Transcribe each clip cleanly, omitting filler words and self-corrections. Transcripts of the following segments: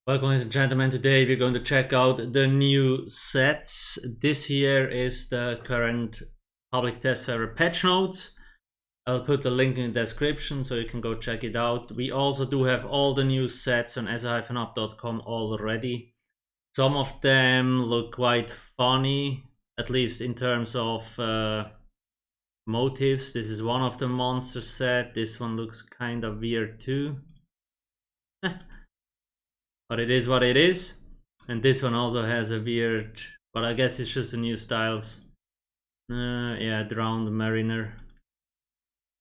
Welcome, ladies and gentlemen. Today we're going to check out the new sets. This here is the current public test server patch notes. I'll put the link in the description so you can go check it out. We also do have all the new sets on eso-up.com already. Some of them look quite funny, at least in terms of motifs. This is one of the monster set. This one looks kind of weird too. But it is what it is. And this one also has a weird, but I guess it's just the new styles. Yeah, Drowned Mariner.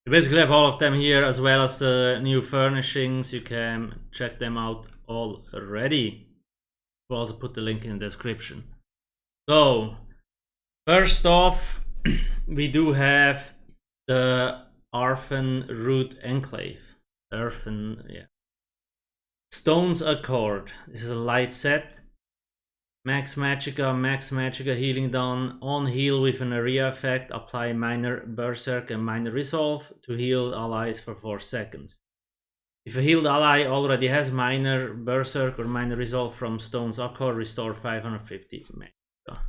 You basically have all of them here, as well as the new furnishings. You can check them out already. We'll also put the link in the description. So, first off, we do have the Orphan root Enclave. Orphan, yeah. Stone's Accord. This is a light set. Max Magicka healing done on heal with an area effect. Apply minor berserk and minor resolve to heal allies for 4 seconds. If a healed ally already has minor berserk or minor resolve from Stone's Accord, restore 550 Magicka.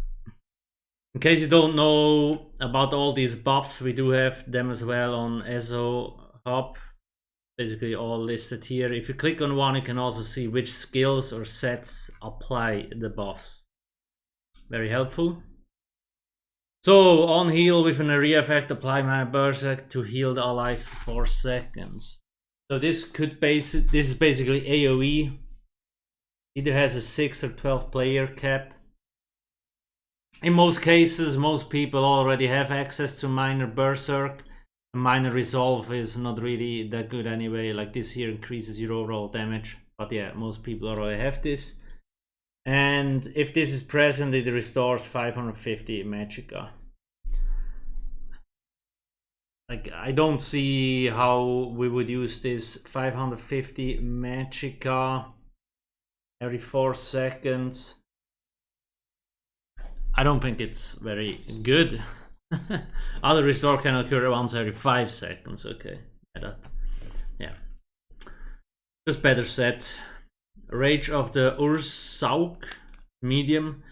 In case you don't know about all these buffs, we do have them as well on ESO Hub. Basically all listed here. If you click on one, you can also see which skills or sets apply the buffs. Very helpful. So on heal with an area effect, apply minor berserk to heal the allies for 4 seconds. So this is basically AoE. Either has a 6 or 12 player cap. In most cases, most people already have access to minor berserk. Minor resolve is not really that good anyway. Like this here increases your overall damage, but yeah, most people already have this. And if this is present, it restores 550 Magicka. Like, I don't see how we would use this 550 Magicka every 4 seconds. I don't think it's very good. Other restore can occur once every 5 seconds. Okay, yeah, just better sets. Rage of the Ursauk, medium.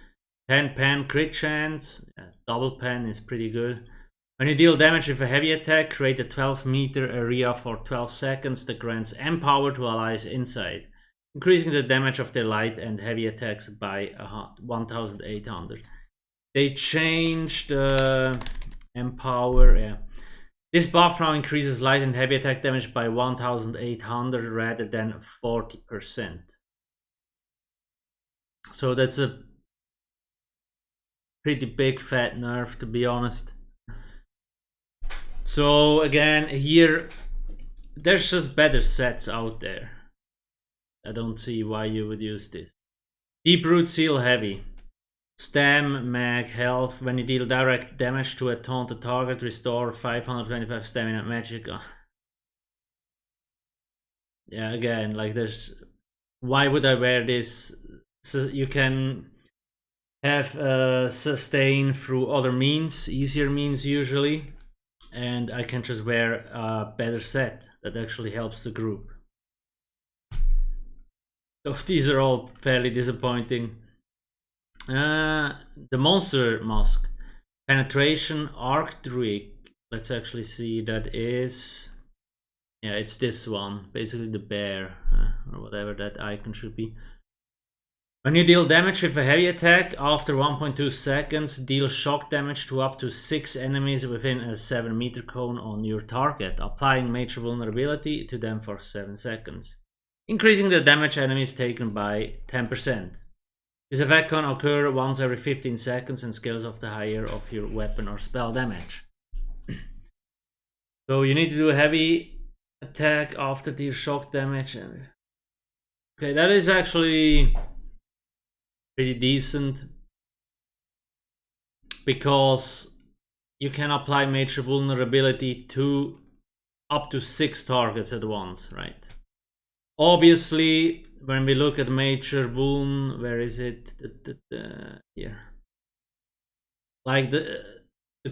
10 pan crit chance. Yeah, double pan is pretty good. When you deal damage with a heavy attack, create a 12-meter area for 12 seconds that grants empower to allies inside, increasing the damage of their light and heavy attacks by 1,800. They changed Empower, yeah. This buff now increases light and heavy attack damage by 1,800 rather than 40%. So that's a pretty big fat nerf, to be honest. So again, here, there's just better sets out there. I don't see why you would use this. Deep Root Seal Heavy. Stam, mag, health. When you deal direct damage to a taunted target, restore 525 stamina Magicka. Yeah, again, like there's... Why would I wear this? So you can have sustain through other means, easier means usually. And I can just wear a better set that actually helps the group. So these are all fairly disappointing. The monster mask, penetration, arc druid. Let's actually see. That is, yeah, it's this one, basically the bear or whatever that icon should be. When you deal damage with a heavy attack, after 1.2 seconds, deal shock damage to up to 6 enemies within a 7-meter cone on your target, applying major vulnerability to them for 7 seconds, increasing the damage enemies taken by 10%. This effect can occur once every 15 seconds and scales off the higher of your weapon or spell damage. So you need to do a heavy attack after the shock damage. Okay, that is actually pretty decent, because you can apply major vulnerability to up to 6 targets at once, right? Obviously, when we look at major vuln, where is it? Here. Like the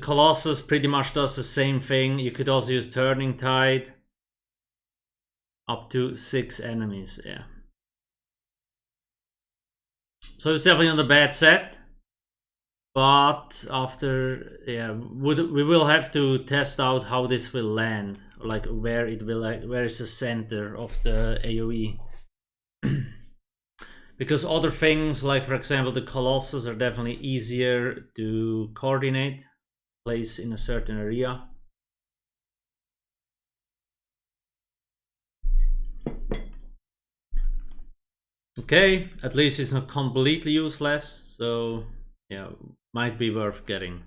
Colossus pretty much does the same thing. You could also use Turning Tide. Up to 6 enemies, yeah. So it's definitely not a bad set. But after, yeah, we will have to test out how this will land, like where it will, like, where is the center of the AoE. Because other things, like for example the Colossus, are definitely easier to coordinate, place in a certain area. Okay, at least it's not completely useless, so yeah, might be worth getting.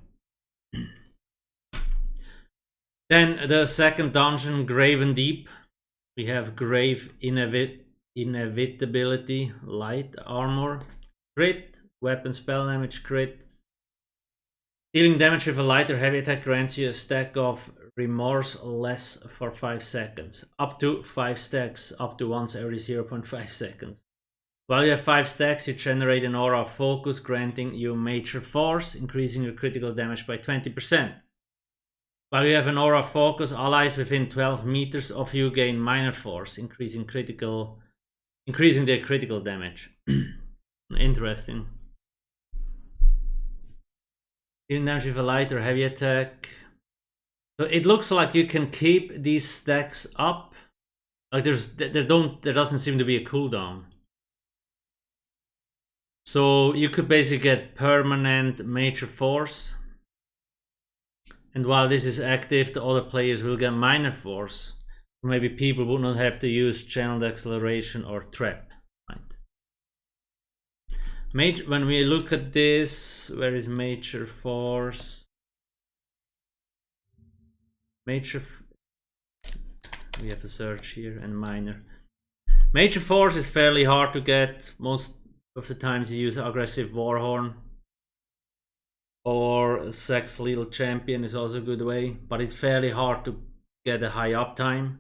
Then the second dungeon, Graven Deep. We have Grave Inevitability, Light Armor, Crit, Weapon Spell Damage, Crit. Dealing damage with a light or heavy attack grants you a stack of Remorse less for 5 seconds. Up to 5 stacks, up to once every 0.5 seconds. While you have 5 stacks, you generate an aura of focus, granting you Major Force, increasing your critical damage by 20%. While you have an aura of focus, allies within 12 meters of you gain Minor Force, increasing their critical damage. Interesting. Dealing damage with a light or heavy attack. So it looks like you can keep these stacks up. Like there doesn't seem to be a cooldown. So you could basically get permanent Major Force. And while this is active, the other players will get Minor Force. Maybe people would not have to use Channeled Acceleration or Trap. Right? When we look at this, where is Major Force? We have a search here, and Minor. Major Force is fairly hard to get. Most of the times you use Aggressive Warhorn. Or Sex Lethal Champion is also a good way, but it's fairly hard to get a high uptime.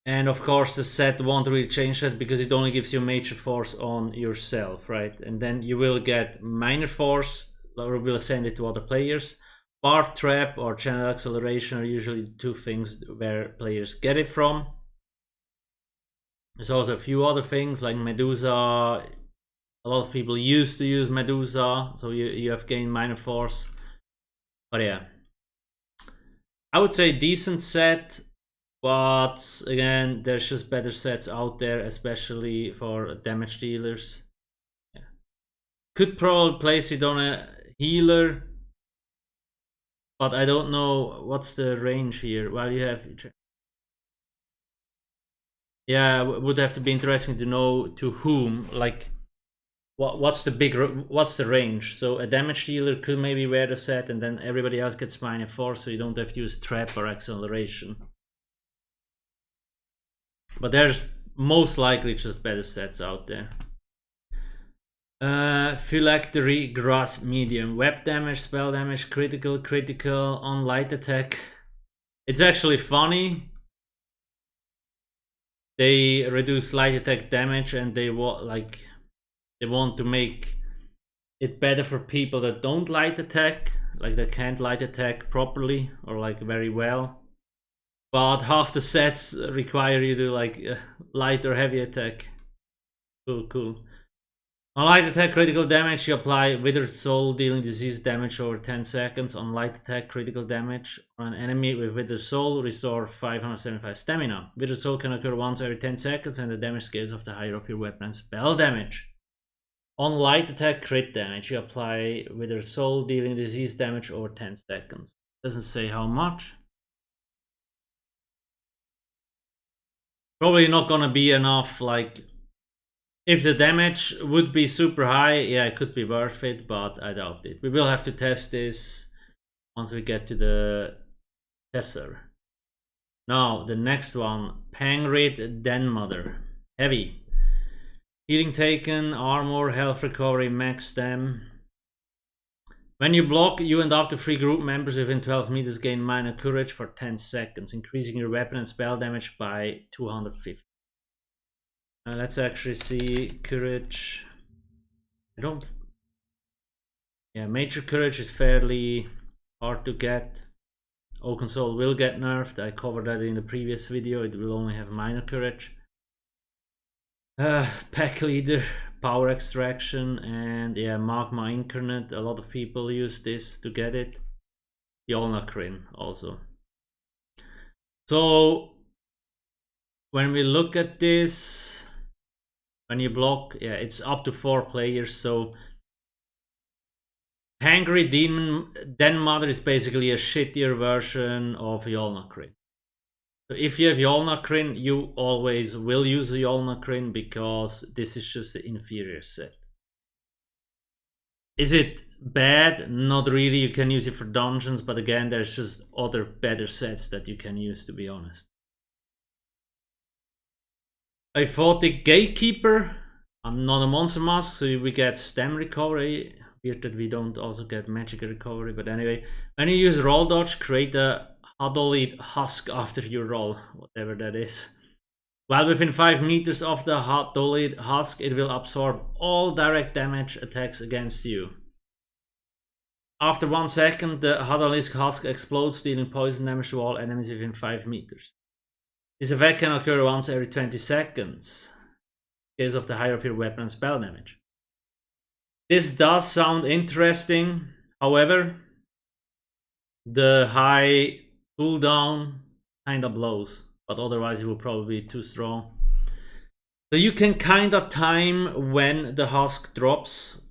And of course the set won't really change that because it only gives you Major Force on yourself, right? And then you will get Minor Force, or will send it to other players. Barb Trap or Channel Acceleration are usually the two things where players get it from. There's also a few other things like Medusa. A lot of people used to use Medusa, so you have gained Minor Force. But yeah, I would say decent set, but again, there's just better sets out there, especially for damage dealers. Yeah. Could probably place it on a healer, but I don't know what's the range here. While you have, yeah, would have to be interesting to know to whom, like. What's the range? So a damage dealer could maybe wear the set, and then everybody else gets Minor Force, so you don't have to use Trap or Acceleration. But there's most likely just better sets out there. Phylactery, Grass, Medium, Web damage, Spell damage, Critical, on light attack. It's actually funny. They reduce light attack damage, and they want to make it better for people that don't light attack, like they can't light attack properly or like very well. But half the sets require you to like light or heavy attack. Cool. On light attack critical damage, you apply Withered Soul, dealing disease damage over 10 seconds. On light attack critical damage on an enemy with Withered Soul, restore 575 stamina. Withered Soul can occur once every 10 seconds, and the damage scales of the higher of your weapon and spell damage. On light attack crit damage, you apply Withered Soul, dealing disease damage over 10 seconds. Doesn't say how much. Probably not gonna be enough, like, if the damage would be super high, yeah, it could be worth it, but I doubt it. We will have to test this once we get to the Tesser. Now, the next one, Pangrid Den Mother. Heavy. Healing taken, armor, health recovery, max stam. When you block, you and up to 3 group members within 12 meters gain minor courage for 10 seconds, increasing your weapon and spell damage by 250. Let's actually see courage. Yeah, major courage is fairly hard to get. Oaken Soul will get nerfed. I covered that in the previous video. It will only have minor courage. Pack leader, power extraction, and yeah, magma incarnate. A lot of people use this to get it. Yolnakrin also. So when we look at this, when you block, yeah, it's up to 4 players. So Hangry Den Mother is basically a shittier version of Yolnakrin. So if you have Yolnakrin, you always will use a Yolnakrin because this is just the inferior set. Is it bad? Not really. You can use it for dungeons, but again, there's just other better sets that you can use, to be honest. I fought the Gatekeeper. I'm not a monster mask, so we get stem recovery. Weird that we don't also get magic recovery, but anyway. When you use roll dodge, create a Hadolid Husk after you roll, whatever that is. While within 5 meters of the Hadolid Husk, it will absorb all direct damage attacks against you. After 1 second, the Hadolid Husk explodes, dealing poison damage to all enemies within 5 meters. This effect can occur once every 20 seconds, in case of the higher of your weapon and spell damage. This does sound interesting, however, the high cooldown kinda blows, but otherwise it will probably be too strong. So you can kinda time when the husk drops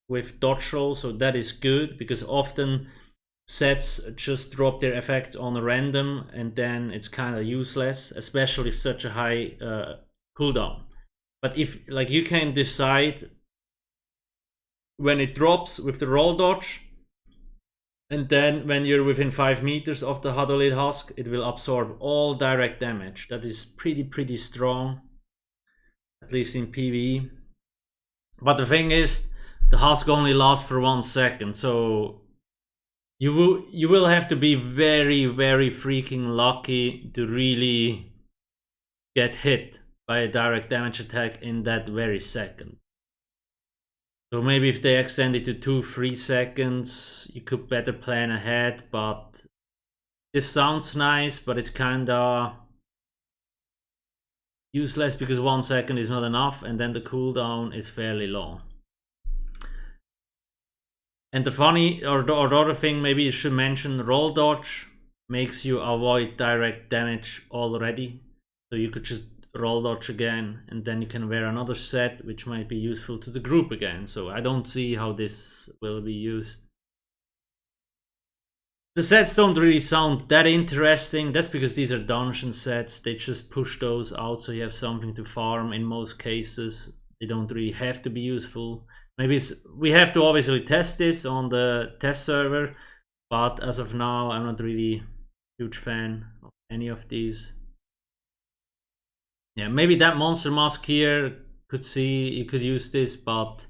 with dodge roll, so that is good, because often sets just drop their effect on a random and then it's kinda useless, especially if such a high cooldown. But if like you can decide when it drops with the roll dodge, and then when you're within 5 meters of the Hadolid Husk, it will absorb all direct damage. That is pretty strong, at least in PvE. But the thing is, the Husk only lasts for 1 second, so you will have to be very freaking lucky to really get hit by a direct damage attack in that very second. So maybe if they extend it to 2-3 seconds, you could better plan ahead, but this sounds nice, but it's kinda useless because 1 second is not enough, and then the cooldown is fairly long. And the funny, or the other thing maybe you should mention, roll dodge makes you avoid direct damage already. So you could just roll dodge again, and then you can wear another set, which might be useful to the group again. So I don't see how this will be used. The sets don't really sound that interesting. That's because these are dungeon sets. They just push those out so you have something to farm in most cases. They don't really have to be useful. Maybe we have to obviously test this on the test server, but as of now, I'm not really a huge fan of any of these. Yeah, maybe that monster mask here you could use this, but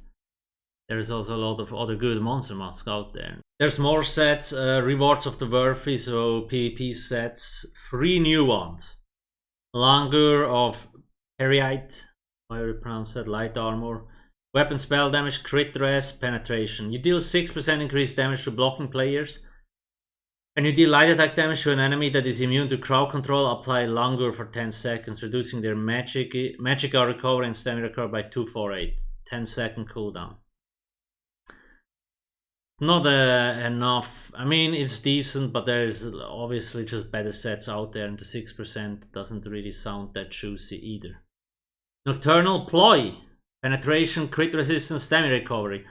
there's also a lot of other good monster masks out there. There's more sets, Rewards of the Worthy, so PvP sets, 3 new ones. Langur of Periite, how you pronounce that, light armor. Weapon spell damage, crit res, penetration. You deal 6% increased damage to blocking players. When you deal light attack damage to an enemy that is immune to crowd control, apply Langur for 10 seconds, reducing their magica recovery and stamina recovery by 248. 10-second cooldown. Not enough. I mean, it's decent, but there's obviously just better sets out there, and the 6% doesn't really sound that juicy either. Nocturnal Ploy. Penetration, crit resistance, stamina recovery.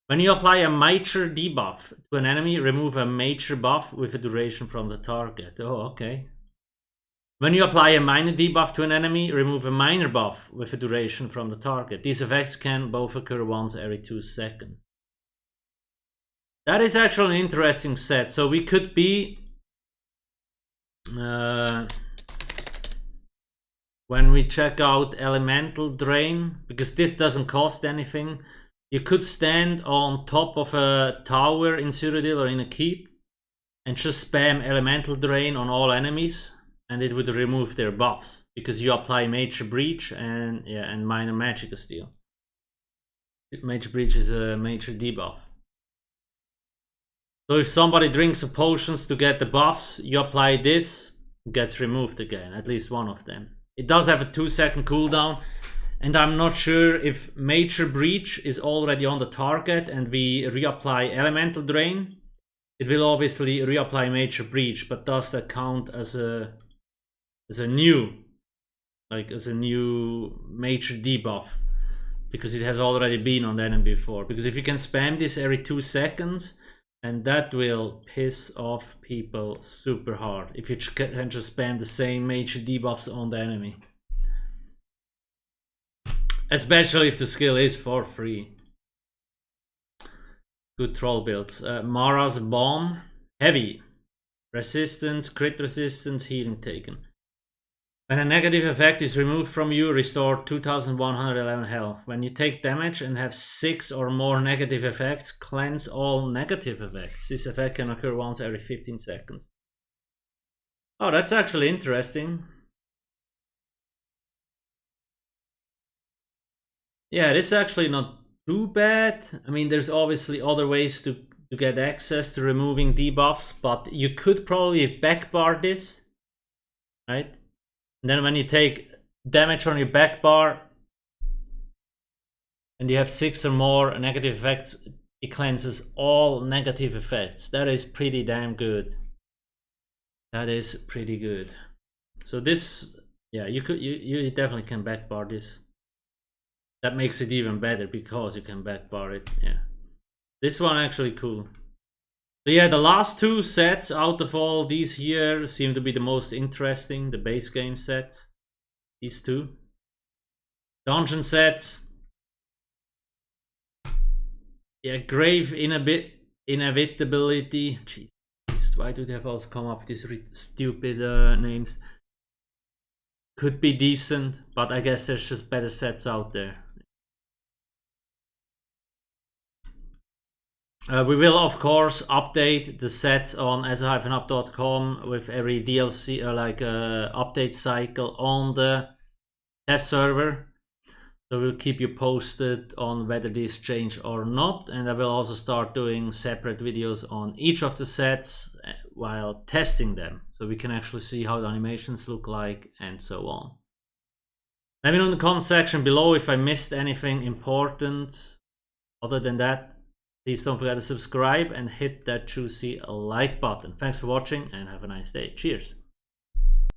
When you apply a major debuff to an enemy, remove a major buff with a duration from the target. Oh, okay. When you apply a minor debuff to an enemy, remove a minor buff with a duration from the target. These effects can both occur once every 2 seconds. That is actually an interesting set. So we could be... when we check out Elemental Drain, because this doesn't cost anything, you could stand on top of a tower in Cyrodiil or in a keep and just spam Elemental Drain on all enemies, and it would remove their buffs because you apply Major Breach and Minor Magica Steal. Major Breach is a major debuff. So if somebody drinks the potions to get the buffs, you apply this, it gets removed again, at least one of them. It does have a 2-second cooldown, And I'm not sure if Major Breach is already on the target and we reapply Elemental Drain. It will obviously reapply Major Breach, but does that count as a new, like as a new major debuff? Because it has already been on the enemy before. Because if you can spam this every 2 seconds, and that will piss off people super hard. If you can just spam the same major debuffs on the enemy. Especially if the skill is for free. Good troll builds. Mara's Bomb. Heavy. Resistance, crit resistance, healing taken. When a negative effect is removed from you, restore 2111 health. When you take damage and have 6 or more negative effects, cleanse all negative effects. This effect can occur once every 15 seconds. Oh, that's actually interesting. Yeah, this is actually not too bad. I mean, there's obviously other ways to get access to removing debuffs, but you could probably backbar this, right? And then when you take damage on your back bar and you have 6 or more negative effects, it cleanses all negative effects. That is pretty damn good. That is pretty good. So this, yeah, you definitely can back bar this. That makes it even better because you can back bar it. Yeah, this one actually cool. But yeah, the last 2 sets out of all these here seem to be the most interesting. The base game sets, these 2 dungeon sets. Yeah, grave inevitability. Jeez, why do they have also come up with these stupid names? Could be decent, but I guess there's just better sets out there. We will of course update the sets on ESO-up.com with every DLC update cycle on the test server. So we'll keep you posted on whether these change or not, and I will also start doing separate videos on each of the sets while testing them, so we can actually see how the animations look like and so on. Let me know in the comment section below if I missed anything important. Other than that, please don't forget to subscribe and hit that juicy like button. Thanks for watching and have a nice day. Cheers.